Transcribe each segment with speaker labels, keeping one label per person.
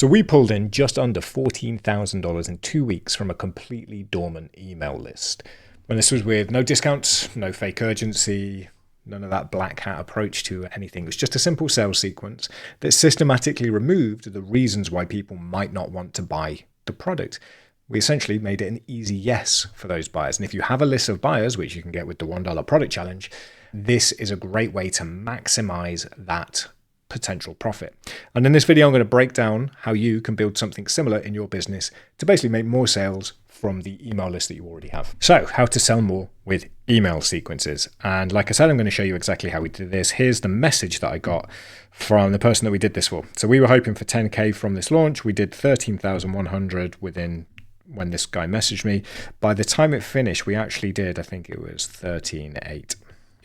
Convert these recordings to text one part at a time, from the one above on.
Speaker 1: So we pulled in just under $14,000 in 2 weeks from a completely dormant email list. And this was with no discounts, no fake urgency, none of that black hat approach to anything. It was just a simple sales sequence that systematically removed the reasons why people might not want to buy the product. We essentially made it an easy yes for those buyers. And if you have a list of buyers, which you can get with the $1 product challenge, this is a great way to maximize that potential profit. And in this video, I'm going to break down how you can build something similar in your business to basically make more sales from the email list that you already have. So how to sell more with email sequences. And like I said, I'm going to show you exactly how we do this. Here's the message that I got from the person that we did this for. So we were hoping for 10K from this launch. We did 13,100 within when this guy messaged me. By the time it finished, we actually did, I think it was 13.8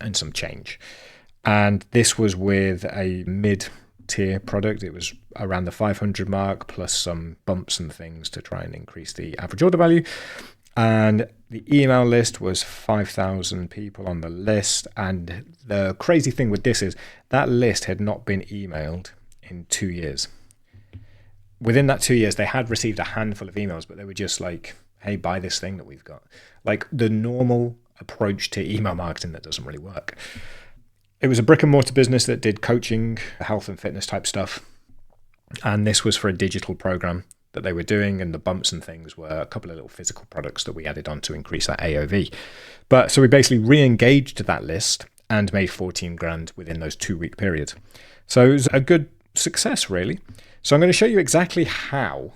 Speaker 1: and some change. And this was with a mid-tier product. It was around the 500 mark plus some bumps and things to try and increase the average order value. And the email list was 5,000 people on the list. And the crazy thing with this is that list had not been emailed in 2 years. Within that 2 years, they had received a handful of emails, but they were just like, hey, buy this thing that we've got. Like the normal approach to email marketing that doesn't really work. It was a brick and mortar business that did coaching, health and fitness type stuff. And this was for a digital program that they were doing. And the bumps and things were a couple of little physical products that we added on to increase that AOV. But so we basically re-engaged that list and made 14 grand within those 2 week periods. So it was a good success, really. So I'm going to show you exactly how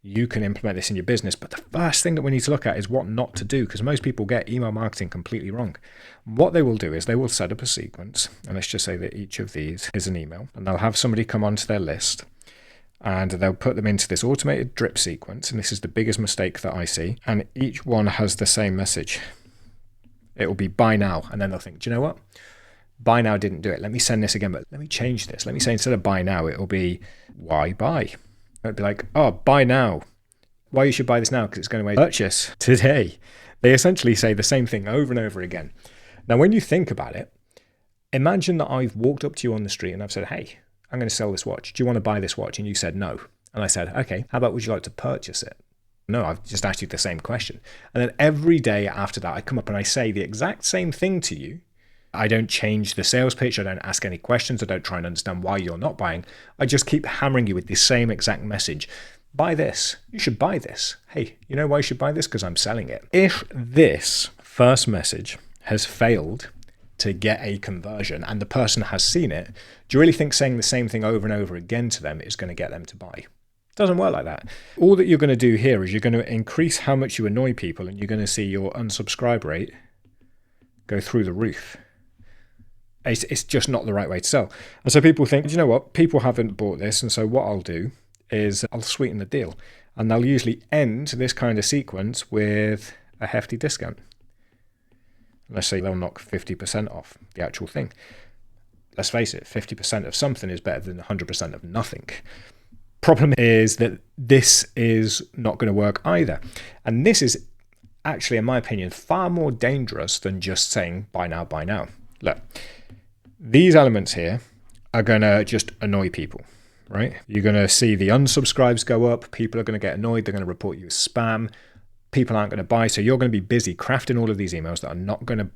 Speaker 1: you can implement this in your business. But the first thing that we need to look at is what not to do, because most people get email marketing completely wrong. What they will do is they will set up a sequence. And let's just say that each of these is an email. And they'll have somebody come onto their list and they'll put them into this automated drip sequence. And this is the biggest mistake that I see. And each one has the same message. It will be buy now. And then they'll think, do you know what? Buy now didn't do it. Let me send this again, but let me change this. Let me say instead of buy now, it'll be why buy? It'd be like, oh, buy now. Why you should buy this now? Because it's going away. Purchase today. They essentially say the same thing over and over again. Now, when you think about it, imagine that I've walked up to you on the street and I've said, hey, I'm going to sell this watch. Do you want to buy this watch? And you said no. And I said, okay, how about would you like to purchase it? No, I've just asked you the same question. And then every day after that, I come up and I say the exact same thing to you. I don't change the sales pitch. I don't ask any questions. I don't try and understand why you're not buying. I just keep hammering you with the same exact message. Buy this. You should buy this. Hey, you know why you should buy this? Because I'm selling it. If this first message has failed to get a conversion and the person has seen it, do you really think saying the same thing over and over again to them is going to get them to buy? It doesn't work like that. All that you're going to do here is you're going to increase how much you annoy people and you're going to see your unsubscribe rate go through the roof. It's just not the right way to sell. And so people think, you know what, people haven't bought this. And so what I'll do is I'll sweeten the deal. And they'll usually end this kind of sequence with a hefty discount. Let's say they'll knock 50% off the actual thing. Let's face it, 50% of something is better than 100% of nothing. Problem is that this is not going to work either. And this is actually, in my opinion, far more dangerous than just saying buy now, buy now. Look. These elements here are going to just annoy people, right? You're going to see the unsubscribes go up. People are going to get annoyed. They're going to report you as spam. People aren't going to buy. So you're going to be busy crafting all of these emails that are not going to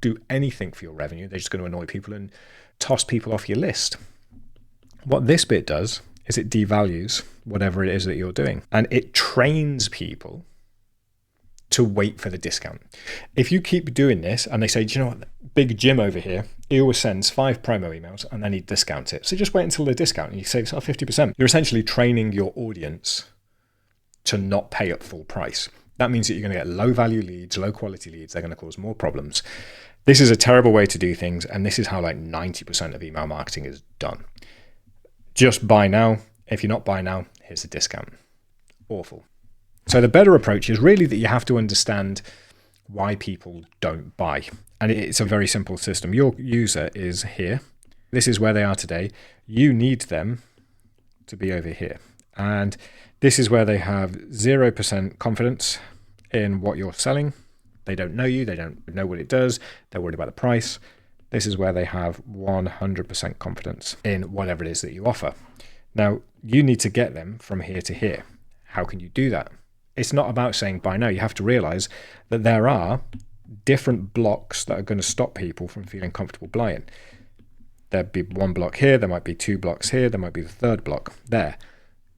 Speaker 1: do anything for your revenue. They're just going to annoy people and toss people off your list. What this bit does is it devalues whatever it is that you're doing. And it trains people to wait for the discount. If you keep doing this and they say, do you know what, Big Jim over here, he always sends 5 promo emails and then he discounts it. So just wait until the discount and you save yourself 50%. You're essentially training your audience to not pay up full price. That means that you're going to get low value leads, low quality leads. They're going to cause more problems. This is a terrible way to do things. And this is how like 90% of email marketing is done. Just buy now. If you're not buy now, here's a discount. Awful. So the better approach is really that you have to understand why people don't buy. And it's a very simple system. Your user is here. This is where they are today. You need them to be over here. And this is where they have 0% confidence in what you're selling. They don't know you. They don't know what it does. They're worried about the price. This is where they have 100% confidence in whatever it is that you offer. Now, you need to get them from here to here. How can you do that? It's not about saying buy now. You have to realize that there are different blocks that are going to stop people from feeling comfortable buying. There'd be one block here, there might be two blocks here, there might be the third block there.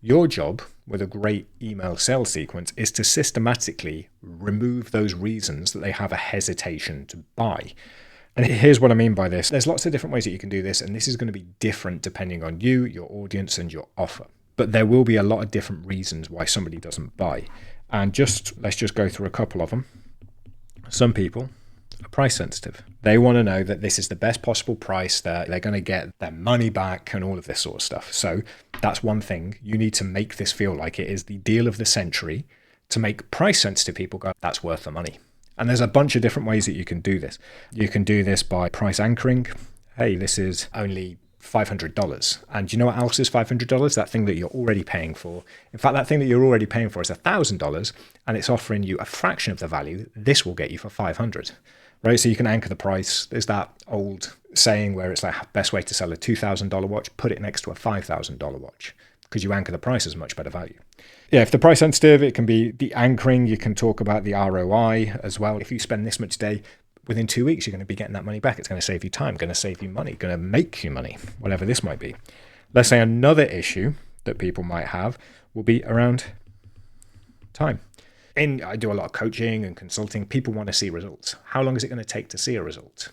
Speaker 1: Your job with a great email sales sequence is to systematically remove those reasons that they have a hesitation to buy. And here's what I mean by this. There's lots of different ways that you can do this, and this is going to be different depending on you, your audience, and your offer. But there will be a lot of different reasons why somebody doesn't buy. And let's just go through a couple of them. Some people are price sensitive. They want to know that this is the best possible price, that they're going to get their money back and all of this sort of stuff. So that's one thing. You need to make this feel like it is the deal of the century to make price sensitive people go, that's worth the money. And there's a bunch of different ways that you can do this. You can do this by price anchoring. Hey, this is only $500. And you know what else is $500? That thing that you're already paying for. In fact, that thing that you're already paying for is $1,000 and it's offering you a fraction of the value. This will get you for $500, right? So you can anchor the price. There's that old saying where it's like best way to sell a $2,000 watch, put it next to a $5,000 watch, because you anchor the price as much better value. Yeah, if the price sensitive, it can be the anchoring. You can talk about the ROI as well. If you spend this much today, within 2 weeks, you're going to be getting that money back. It's going to save you time, going to save you money, going to make you money, whatever this might be. Let's say another issue that people might have will be around time. I do a lot of coaching and consulting. People want to see results. How long is it going to take to see a result,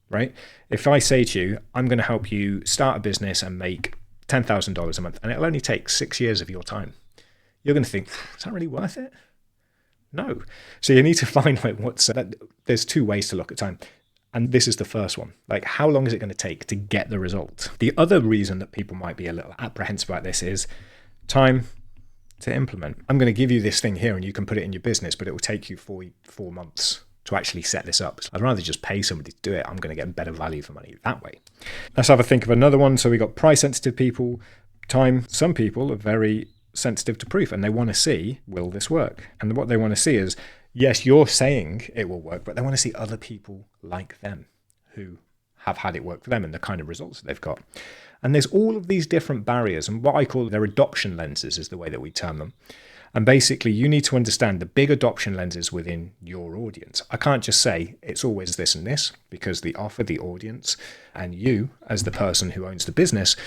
Speaker 1: right? If I say to you, I'm going to help you start a business and make $10,000 a month, and it'll only take 6 years of your time, you're going to think, is that really worth it? No. So you need to find there's two ways to look at time. And this is the first one. Like, how long is it going to take to get the result? The other reason that people might be a little apprehensive about this is time to implement. I'm going to give you this thing here and you can put it in your business, but it will take you 4 months to actually set this up. I'd rather just pay somebody to do it. I'm going to get better value for money that way. Let's have a think of another one. So we got price sensitive people, time. Some people are very sensitive to proof and they want to see, will this work? And what they want to see is, yes, you're saying it will work, but they want to see other people like them who have had it work for them and the kind of results that they've got. And there's all of these different barriers, and what I call their adoption lenses is the way that we term them. And basically you need to understand the big adoption lenses within your audience. I can't just say it's always this and this, because the offer, the audience, and you as the person who owns the business,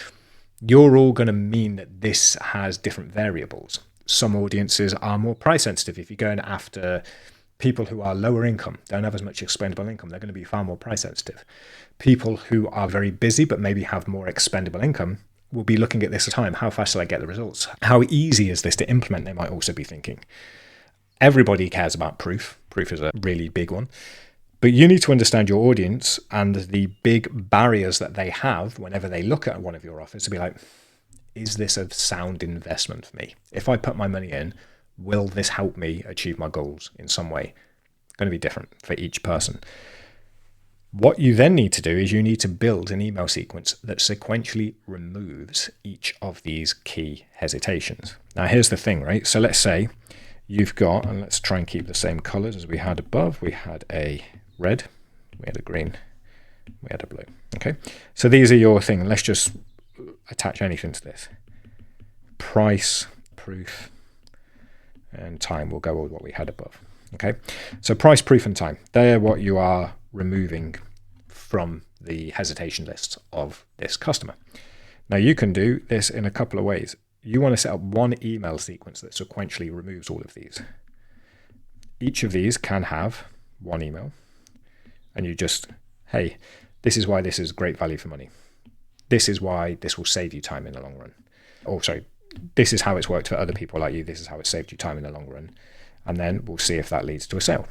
Speaker 1: you're all going to mean that this has different variables. Some audiences are more price sensitive. If you're going after people who are lower income, don't have as much expendable income, they're going to be far more price sensitive. People who are very busy but maybe have more expendable income will be looking at this at time. How fast will I get the results? How easy is this to implement? They might also be thinking. Everybody cares about proof. Proof is a really big one. But you need to understand your audience and the big barriers that they have whenever they look at one of your offers to be like, is this a sound investment for me? If I put my money in, will this help me achieve my goals in some way? It's going to be different for each person. What you then need to do is you need to build an email sequence that sequentially removes each of these key hesitations. Now, here's the thing, right? So let's say you've got, and let's try and keep the same colors as we had above. We had a red, we had a green, we had a blue. Okay, so these are your thing. Let's just attach anything to this. Price, proof, and time. We'll go with what we had above. Okay, so price, proof, and time. They're what you are removing from the hesitation list of this customer. Now you can do this in a couple of ways. You want to set up one email sequence that sequentially removes all of these. Each of these can have one email. And you just, hey, this is why this is great value for money. This is why this will save you time in the long run. Also, this is how it's worked for other people like you. This is how it saved you time in the long run. And then we'll see if that leads to a sale.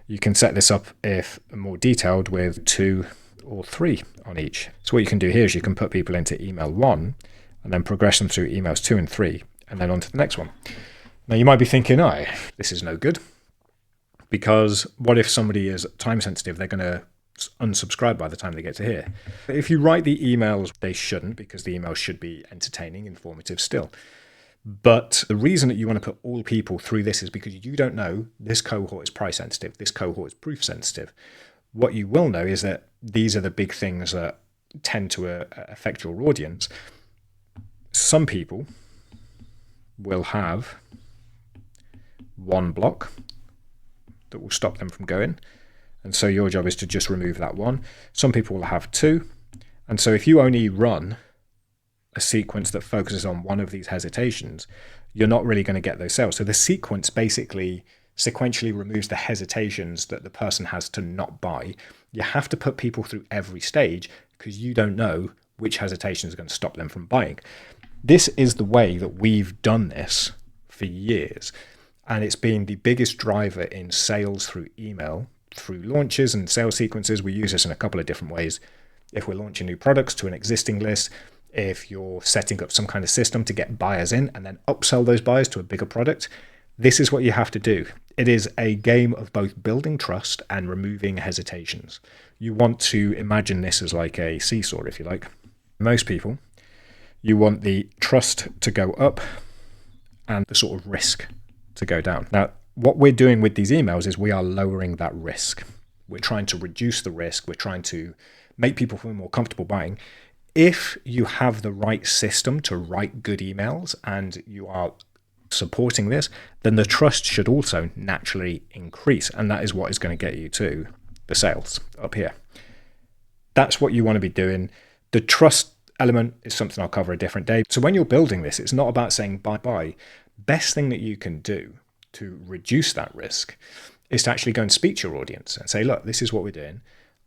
Speaker 1: You can set this up if more detailed with 2 or 3 on each. So what you can do here is you can put people into email 1 and then progress them through emails 2 and 3 and then on to the next one. Now you might be thinking, this is no good. Because what if somebody is time sensitive? They're going to unsubscribe by the time they get to here. If you write the emails, they shouldn't, because the emails should be entertaining, informative still. But the reason that you want to put all people through this is because you don't know this cohort is price sensitive, this cohort is proof sensitive. What you will know is that these are the big things that tend to affect your audience. some people will have one block that will stop them from going. And so your job is to just remove that one. Some people will have two. And so if you only run a sequence that focuses on one of these hesitations, you're not really going to get those sales. So the sequence basically sequentially removes the hesitations that the person has to not buy. You have to put people through every stage because you don't know which hesitation is going to stop them from buying. This is the way that we've done this for years. And it's been the biggest driver in sales through email, through launches and sales sequences. We use this in a couple of different ways. If we're launching new products to an existing list, if you're setting up some kind of system to get buyers in and then upsell those buyers to a bigger product, this is what you have to do. It is a game of both building trust and removing hesitations. You want to imagine this as like a seesaw, if you like. Most people, you want the trust to go up and the sort of risk to go down. Now, what we're doing with these emails is we are lowering that risk. We're trying to reduce the risk. We're trying to make people feel more comfortable buying. If you have the right system to write good emails and you are supporting this, then the trust should also naturally increase. And that is what is going to get you to the sales up here. That's what you want to be doing. The trust element is something I'll cover a different day. So when you're building this, it's not about saying bye-bye. Best thing that you can do to reduce that risk is to actually go and speak to your audience and say, look, this is what we're doing.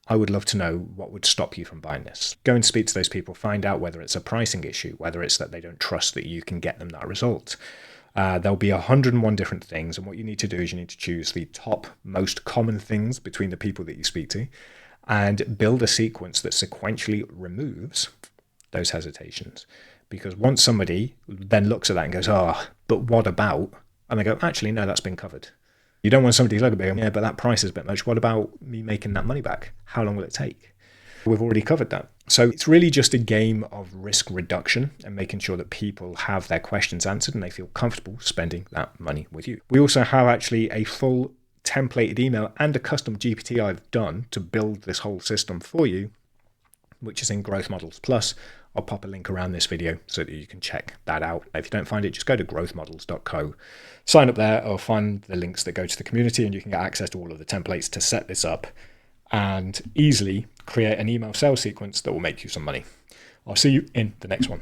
Speaker 1: I would love to know what would stop you from buying this. Go and speak to those people, find out whether it's a pricing issue, whether it's that they don't trust that you can get them that result. There'll be 101 different things. And what you need to do is you need to choose the top most common things between the people that you speak to and build a sequence that sequentially removes those hesitations. Because once somebody then looks at that and goes, oh, but what about? And they go, actually, no, that's been covered. You don't want somebody to look at it, yeah, but that price is a bit much. What about me making that money back? How long will it take? We've already covered that. So it's really just a game of risk reduction and making sure that people have their questions answered and they feel comfortable spending that money with you. We also have actually a full templated email and a custom GPT I've done to build this whole system for you, which is in Growth Models Plus. I'll pop a link around this video so that you can check that out. If you don't find it, just go to growthmodels.co, sign up there, or find the links that go to the community, and you can get access to all of the templates to set this up and easily create an email sales sequence that will make you some money. I'll see you in the next one.